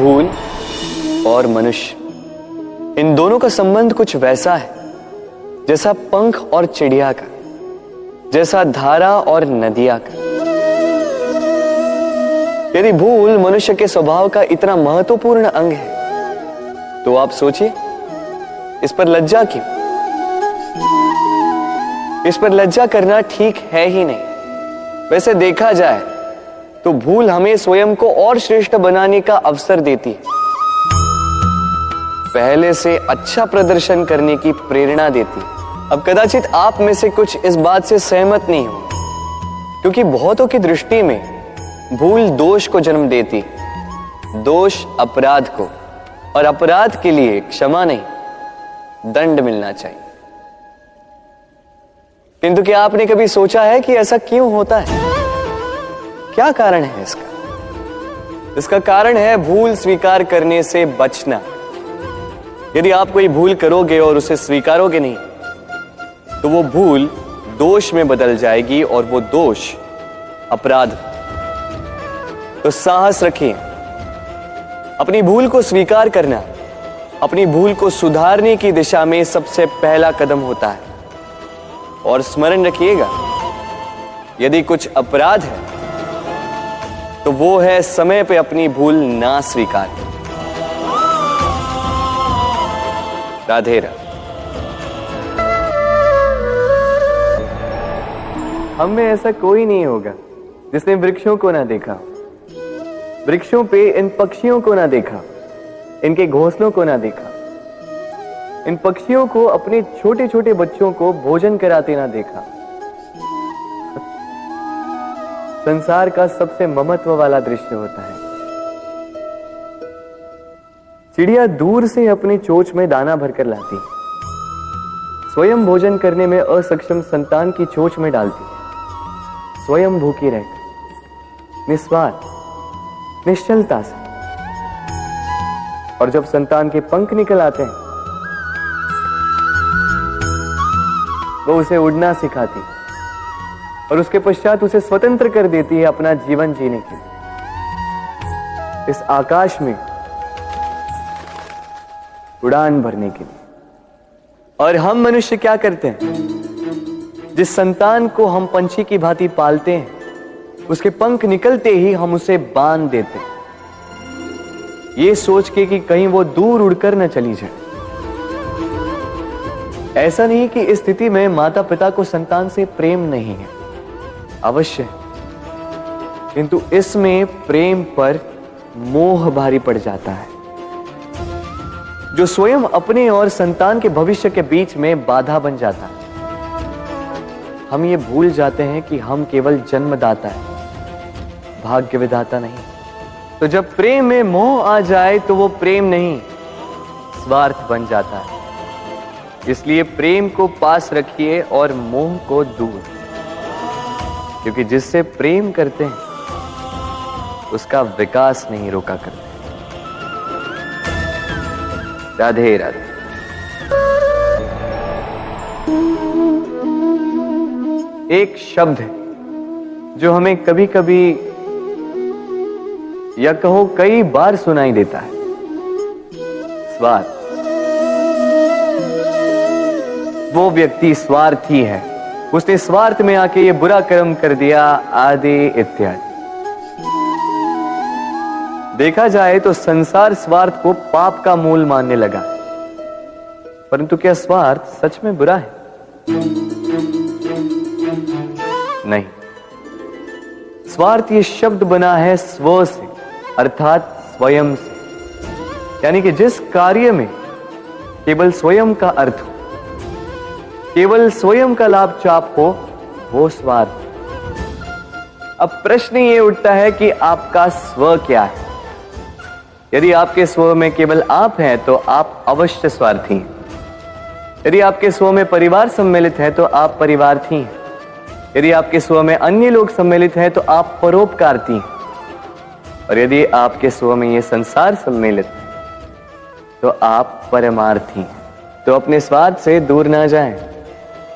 भूल और मनुष्य, इन दोनों का संबंध कुछ वैसा है जैसा पंख और चिड़िया का, जैसा धारा और नदिया का। यदि भूल मनुष्य के स्वभाव का इतना महत्वपूर्ण अंग है तो आप सोचिए, इस पर लज्जा क्यों? इस पर लज्जा करना ठीक है ही नहीं। वैसे देखा जाए तो भूल हमें स्वयं को और श्रेष्ठ बनाने का अवसर देती है, पहले से अच्छा प्रदर्शन करने की प्रेरणा देती है। अब कदाचित आप में से कुछ इस बात से सहमत नहीं हो, क्योंकि बहुतों की दृष्टि में भूल दोष को जन्म देती है, दोष अपराध को, और अपराध के लिए क्षमा नहीं, दंड मिलना चाहिए। किंतु क्या आपने कभी सोचा है कि ऐसा क्यों होता है? क्या कारण है इसका? इसका कारण है भूल स्वीकार करने से बचना। यदि आप कोई भूल करोगे और उसे स्वीकारोगे नहीं, तो वो भूल दोष में बदल जाएगी और वो दोष अपराध। तो साहस रखिए, अपनी भूल को स्वीकार करना अपनी भूल को सुधारने की दिशा में सबसे पहला कदम होता है। और स्मरण रखिएगा, यदि कुछ अपराध है तो वो है समय पे अपनी भूल ना स्वीकार। राधे राधे। हम में ऐसा कोई नहीं होगा जिसने वृक्षों को ना देखा, वृक्षों पे इन पक्षियों को ना देखा, इनके घोंसलों को ना देखा, इन पक्षियों को अपने छोटे छोटे बच्चों को भोजन कराते ना देखा। संसार का सबसे ममत्व वाला दृश्य होता है। चिड़िया दूर से अपने चोंच में दाना भरकर लाती, स्वयं भोजन करने में असक्षम संतान की चोंच में डालती, स्वयं भूखी रहकर निस्वार्थ निश्चलता से। और जब संतान के पंख निकल आते हैं, वो उसे उड़ना सिखाती और उसके पश्चात उसे स्वतंत्र कर देती है अपना जीवन जीने के लिए, इस आकाश में उड़ान भरने के लिए। और हम मनुष्य क्या करते हैं? जिस संतान को हम पंछी की भांति पालते हैं, उसके पंख निकलते ही हम उसे बांध देते हैं, ये सोच के कि कहीं वो दूर उड़कर न चली जाए। ऐसा नहीं कि इस स्थिति में माता पिता को संतान से प्रेम नहीं है, अवश्य, किंतु इसमें प्रेम पर मोह भारी पड़ जाता है, जो स्वयं अपने और संतान के भविष्य के बीच में बाधा बन जाता है। हम ये भूल जाते हैं कि हम केवल जन्मदाता है, भाग्य विधाता नहीं। तो जब प्रेम में मोह आ जाए तो वो प्रेम नहीं, स्वार्थ बन जाता है। इसलिए प्रेम को पास रखिए और मोह को दूर, क्योंकि जिससे प्रेम करते हैं उसका विकास नहीं रोका करते। राधे राधे। एक शब्द है जो हमें कभी कभी या कहो कई बार सुनाई देता है, स्वार्थ। वो व्यक्ति स्वार्थी है, उसने स्वार्थ में आके ये बुरा कर्म कर दिया, आदि इत्यादि। देखा जाए तो संसार स्वार्थ को पाप का मूल मानने लगा, परंतु क्या स्वार्थ सच में बुरा है? नहीं। स्वार्थ ये शब्द बना है स्व से, अर्थात स्वयं से, यानी कि जिस कार्य में केवल स्वयं का अर्थ हो, केवल स्वयं का लाभ चाप हो, वो स्वार्थ। अब प्रश्न ये उठता है कि आपका स्व क्या है? यदि आपके स्व में केवल आप हैं तो आप अवश्य स्वार्थी हैं। यदि आपके स्व में परिवार सम्मिलित है तो आप परिवार्थी हैं। यदि आपके स्व में अन्य लोग सम्मिलित हैं तो आप परोपकारती हैं। और यदि आपके स्व में ये संसार सम्मिलित है तो आप परमार्थी हैं। तो अपने स्वार्थ से दूर ना जाएं,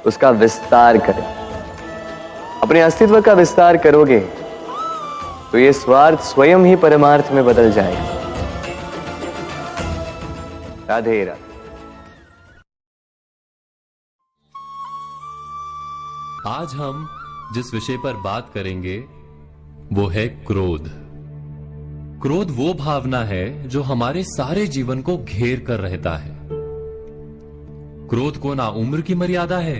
उसका विस्तार करें। अपने अस्तित्व का विस्तार करोगे तो ये स्वार्थ स्वयं ही परमार्थ में बदल जाएगा। राधे राधे। आज हम जिस विषय पर बात करेंगे वो है क्रोध। क्रोध वो भावना है जो हमारे सारे जीवन को घेर कर रहता है। क्रोध को ना उम्र की मर्यादा है,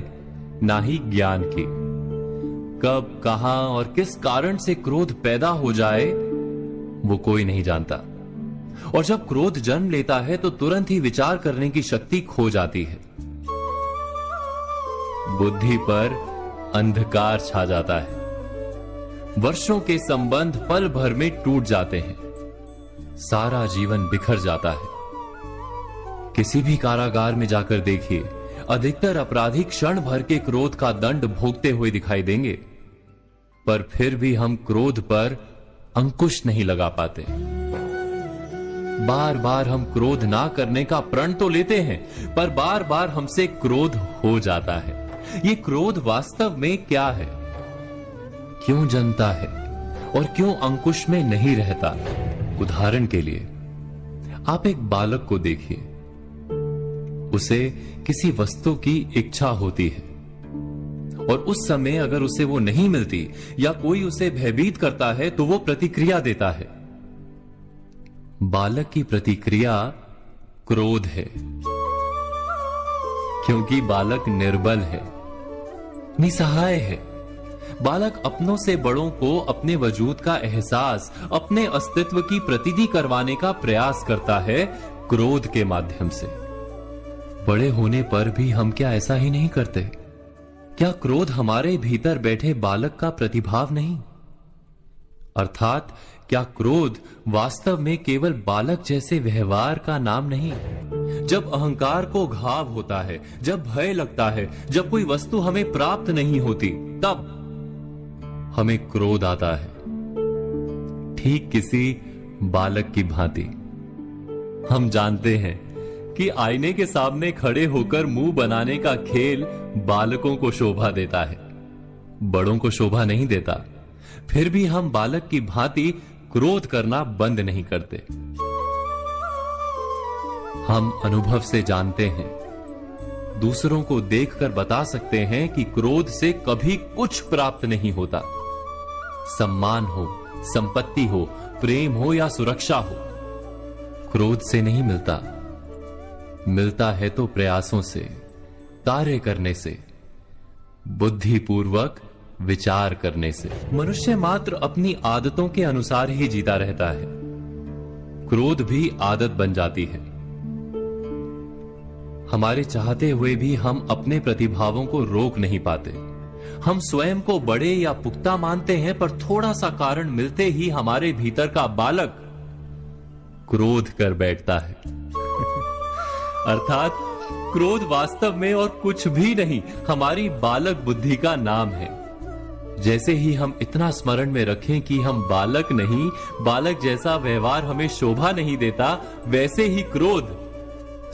ना ही ज्ञान की। कब, कहां और किस कारण से क्रोध पैदा हो जाए वो कोई नहीं जानता। और जब क्रोध जन्म लेता है तो तुरंत ही विचार करने की शक्ति खो जाती है। बुद्धि पर अंधकार छा जाता है। वर्षों के संबंध पल भर में टूट जाते हैं। सारा जीवन बिखर जाता है। किसी भी कारागार में जाकर देखिए, अधिकतर अपराधी क्षण भर के क्रोध का दंड भोगते हुए दिखाई देंगे, पर फिर भी हम क्रोध पर अंकुश नहीं लगा पाते। बार बार हम क्रोध ना करने का प्रण तो लेते हैं, पर बार बार हमसे क्रोध हो जाता है। ये क्रोध वास्तव में क्या है, क्यों जन्मता है और क्यों अंकुश में नहीं रहता? उदाहरण के लिए आप एक बालक को देखिए। उसे किसी वस्तु की इच्छा होती है और उस समय अगर उसे वो नहीं मिलती या कोई उसे भयभीत करता है तो वो प्रतिक्रिया देता है। बालक की प्रतिक्रिया क्रोध है, क्योंकि बालक निर्बल है, निसहाय है। बालक अपनों से बड़ों को अपने वजूद का एहसास, अपने अस्तित्व की प्रतीति करवाने का प्रयास करता है क्रोध के माध्यम से। बड़े होने पर भी हम क्या ऐसा ही नहीं करते? क्या क्रोध हमारे भीतर बैठे बालक का प्रतिभाव नहीं? अर्थात क्या क्रोध वास्तव में केवल बालक जैसे व्यवहार का नाम नहीं? जब अहंकार को घाव होता है, जब भय लगता है, जब कोई वस्तु हमें प्राप्त नहीं होती, तब हमें क्रोध आता है, ठीक किसी बालक की भांति। हम जानते हैं कि आईने के सामने खड़े होकर मुंह बनाने का खेल बालकों को शोभा देता है, बड़ों को शोभा नहीं देता। फिर भी हम बालक की भांति क्रोध करना बंद नहीं करते। हम अनुभव से जानते हैं, दूसरों को देखकर बता सकते हैं कि क्रोध से कभी कुछ प्राप्त नहीं होता। सम्मान हो, संपत्ति हो, प्रेम हो या सुरक्षा हो, क्रोध से नहीं मिलता। मिलता है तो प्रयासों से, कार्य करने से, बुद्धिपूर्वक विचार करने से। मनुष्य मात्र अपनी आदतों के अनुसार ही जीता रहता है। क्रोध भी आदत बन जाती है। हमारे चाहते हुए भी हम अपने प्रतिभावों को रोक नहीं पाते। हम स्वयं को बड़े या पुख्ता मानते हैं, पर थोड़ा सा कारण मिलते ही हमारे भीतर का बालक क्रोध कर बैठता है। अर्थात क्रोध वास्तव में और कुछ भी नहीं, हमारी बालक बुद्धि का नाम है। जैसे ही हम इतना स्मरण में रखें कि हम बालक नहीं, बालक जैसा व्यवहार हमें शोभा नहीं देता, वैसे ही क्रोध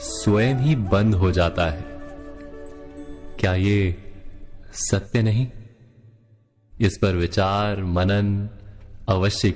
स्वयं ही बंद हो जाता है। क्या ये सत्य नहीं? इस पर विचार मनन अवश्य